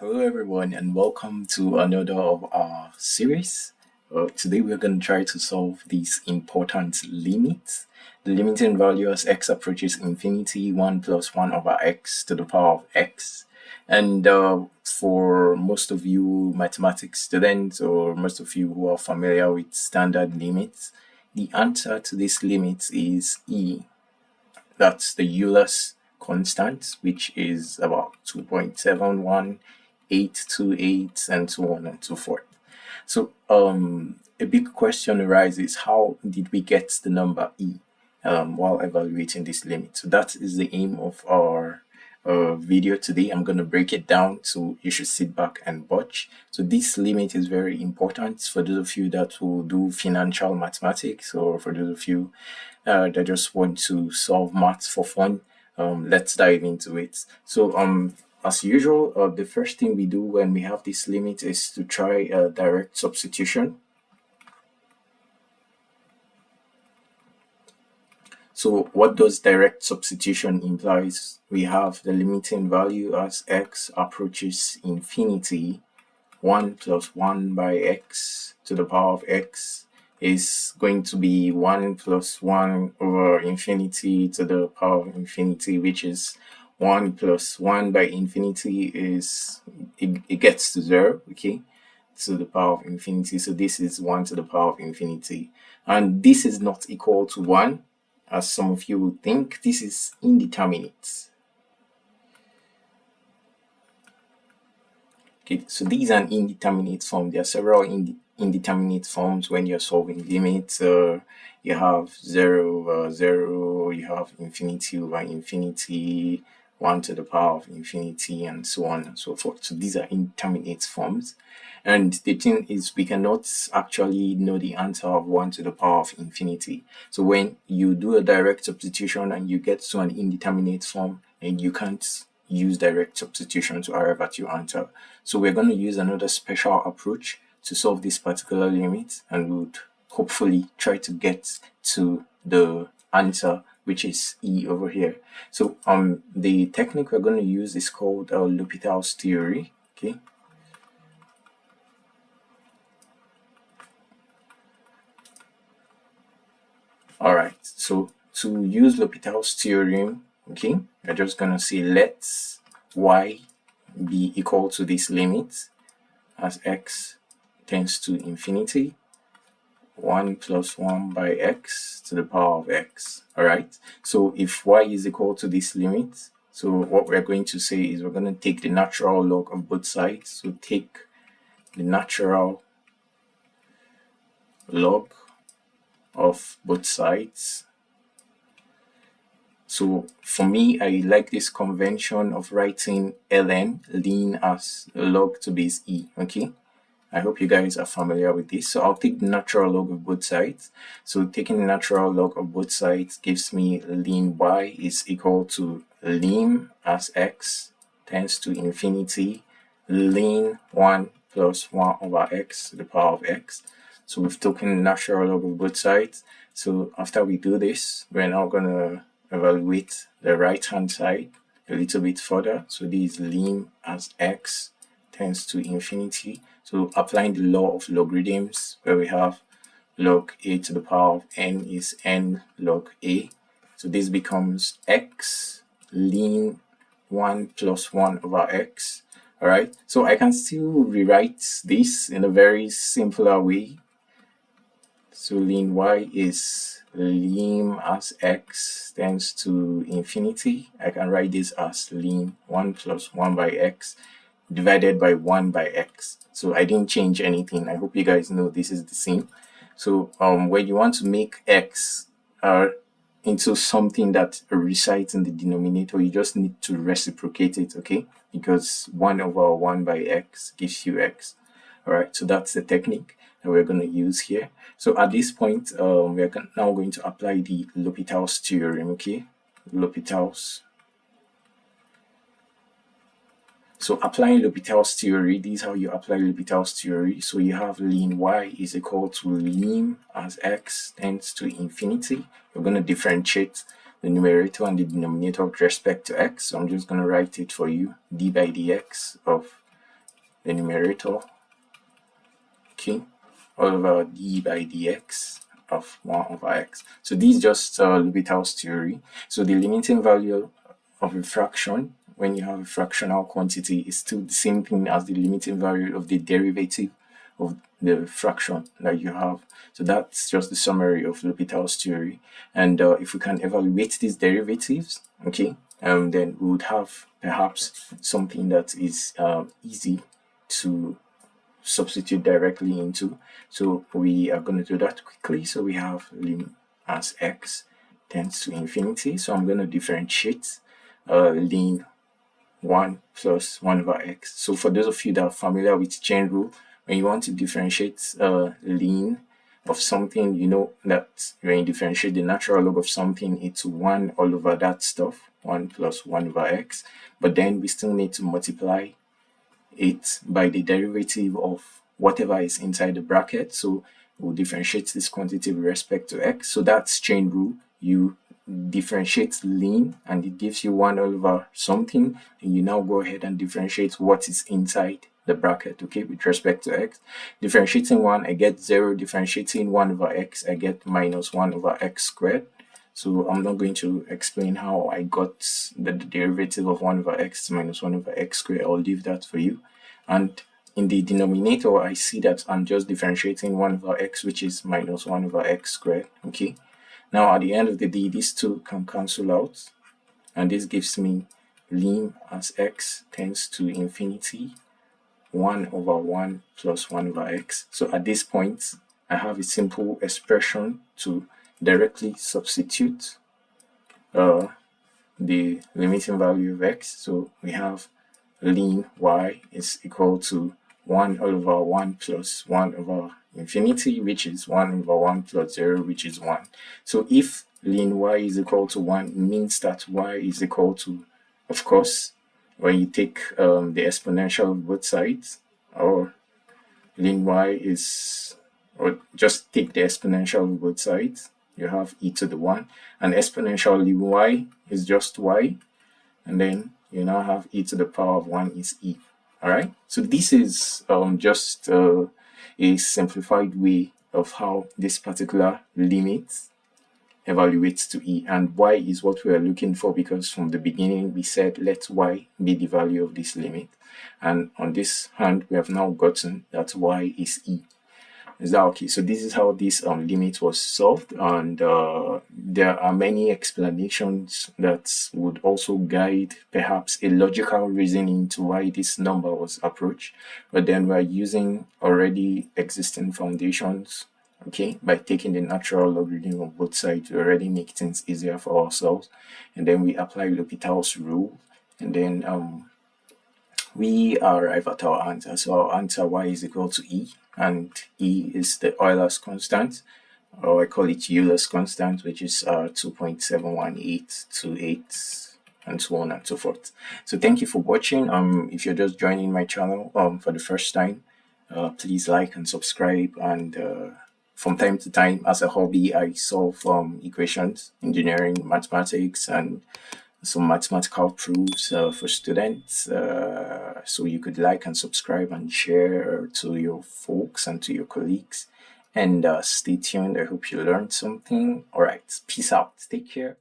Hello, everyone, and welcome to another of our series. Today, we're going to try to solve these important limits. The limiting value as x approaches infinity, 1 plus 1 over x to the power of x. And for most of you mathematics students, or most of you who are familiar with standard limits, the answer to this limit is e. That's the Euler's constant, which is about 2.71828 and so on and so forth. So a big question arises: how did we get the number e while evaluating this limit? So that is the aim of our video today. I'm going to break it down, so you should sit back and watch. So this limit is very important for those of you that will do financial mathematics, or for those of you that just want to solve maths for fun. Let's dive into it. So as usual, the first thing we do when we have this limit is to try a direct substitution. So what does direct substitution implies? We have the limiting value as x approaches infinity, 1 plus 1 by x to the power of x is going to be 1 plus 1 over infinity to the power of infinity, which is 1 plus 1 by infinity is, it gets to 0, okay, to the power of infinity. So this is 1 to the power of infinity. And this is not equal to 1, as some of you would think. This is indeterminate. Okay, so these are an indeterminate form. There are several indeterminate forms when you're solving limits. You have 0 over 0, you have infinity over infinity, 1 to the power of infinity, and so on and so forth. So these are indeterminate forms. And the thing is, we cannot actually know the answer of 1 to the power of infinity. So when you do a direct substitution and you get to an indeterminate form, and you can't use direct substitution to arrive at your answer. So we're going to use another special approach to solve this particular limit, and we would hopefully try to get to the answer, which is e over here. So the technique we're going to use is called L'Hopital's theory. Okay. All right. So to use L'Hopital's theorem, okay, we're just going to say let y be equal to this limit as x tends to infinity, 1 plus 1 by x to the power of x. All right. So if y is equal to this limit, so what we're going to say is we're going to take the natural log of both sides. So take the natural log of both sides. So for me, I like this convention of writing ln as log to base e. Okay, I hope you guys are familiar with this. So I'll take the natural log of both sides. So taking the natural log of both sides gives me ln y is equal to lim as x tends to infinity, ln 1 plus 1 over x to the power of x. So we've taken the natural log of both sides. So after we do this, we're now going to evaluate the right hand side a little bit further. So this is lim as x tends to infinity. So applying the law of logarithms, where we have log a to the power of n is n log a. So this becomes x ln 1 plus 1 over x. All right. So I can still rewrite this in a very simpler way. So ln y is lim as x tends to infinity. I can write this as ln 1 plus 1 by x divided by 1 by x. So I didn't change anything. I hope you guys know this is the same. So when you want to make x into something that resides in the denominator, you just need to reciprocate it, okay? Because 1 over 1 by x gives you x. All right, so that's the technique that we're going to use here. So at this point, we're now going to apply the L'Hopital's theorem, okay? L'Hopital's. So applying L'Hopital's theory, this is how you apply L'Hopital's theory. So you have ln y is equal to lim as x tends to infinity. We're going to differentiate the numerator and the denominator with respect to x. So I'm just going to write it for you, d by dx of the numerator, okay, all over d by dx of 1 over x. So this is just L'Hopital's theory. So the limiting value of a fraction when you have a fractional quantity is still the same thing as the limiting value of the derivative of the fraction that you have. So that's just the summary of L'Hopital's theory. And if we can evaluate these derivatives, okay, then we would have perhaps something that is easy to substitute directly into. So we are going to do that quickly. So we have lim as x tends to infinity. So I'm going to differentiate ln 1 plus 1 over x. So for those of you that are familiar with chain rule, when you want to differentiate ln of something, you know that when you differentiate the natural log of something, it's 1 all over that stuff, 1 plus 1 over x. But then we still need to multiply it by the derivative of whatever is inside the bracket. So we'll differentiate this quantity with respect to x. So that's chain rule. You differentiate ln and it gives you 1 over something, and you now go ahead and differentiate what is inside the bracket, okay, with respect to x. Differentiating 1, I get 0. Differentiating 1 over x, I get minus 1 over x squared. So I'm not going to explain how I got the derivative of 1 over x minus 1 over x squared. I'll leave that for you. And in the denominator, I see that I'm just differentiating 1 over x, which is minus 1 over x squared, okay. Now, at the end of the day, these two can cancel out, and this gives me ln as x tends to infinity 1 over 1 plus 1 over x. So at this point, I have a simple expression to directly substitute the limiting value of x. So we have ln y is equal to 1 over 1 plus 1 over infinity, which is 1 over 1 plus 0, which is 1. So if ln y is equal to 1, it means that y is equal to, of course, when you take the exponential of both sides, or ln y is, or just take the exponential of both sides, you have e to the 1, and exponential ln y is just y, and then you now have e to the power of 1 is e. All right, so this is just a simplified way of how this particular limit evaluates to e, and y is what we are looking for, because from the beginning we said let y be the value of this limit, and on this hand we have now gotten that y is e. Is that okay? So this is how this limit was solved, and there are many explanations that would also guide perhaps a logical reasoning to why this number was approached, but then we're using already existing foundations, okay, by taking the natural logarithm of both sides. We already make things easier for ourselves, and then we apply L'Hopital's rule, and then we arrive at our answer. So our answer y is equal to e, and e is the Euler's constant, or I call it Euler's constant, which is 2.71828, and so on and so forth. So thank you for watching. If you're just joining my channel for the first time, please like and subscribe. And from time to time, as a hobby, I solve equations, engineering, mathematics, and some mathematical proofs for students. So you could like and subscribe and share to your folks and to your colleagues. And stay tuned. I hope you learned something. All right, peace out. Take care.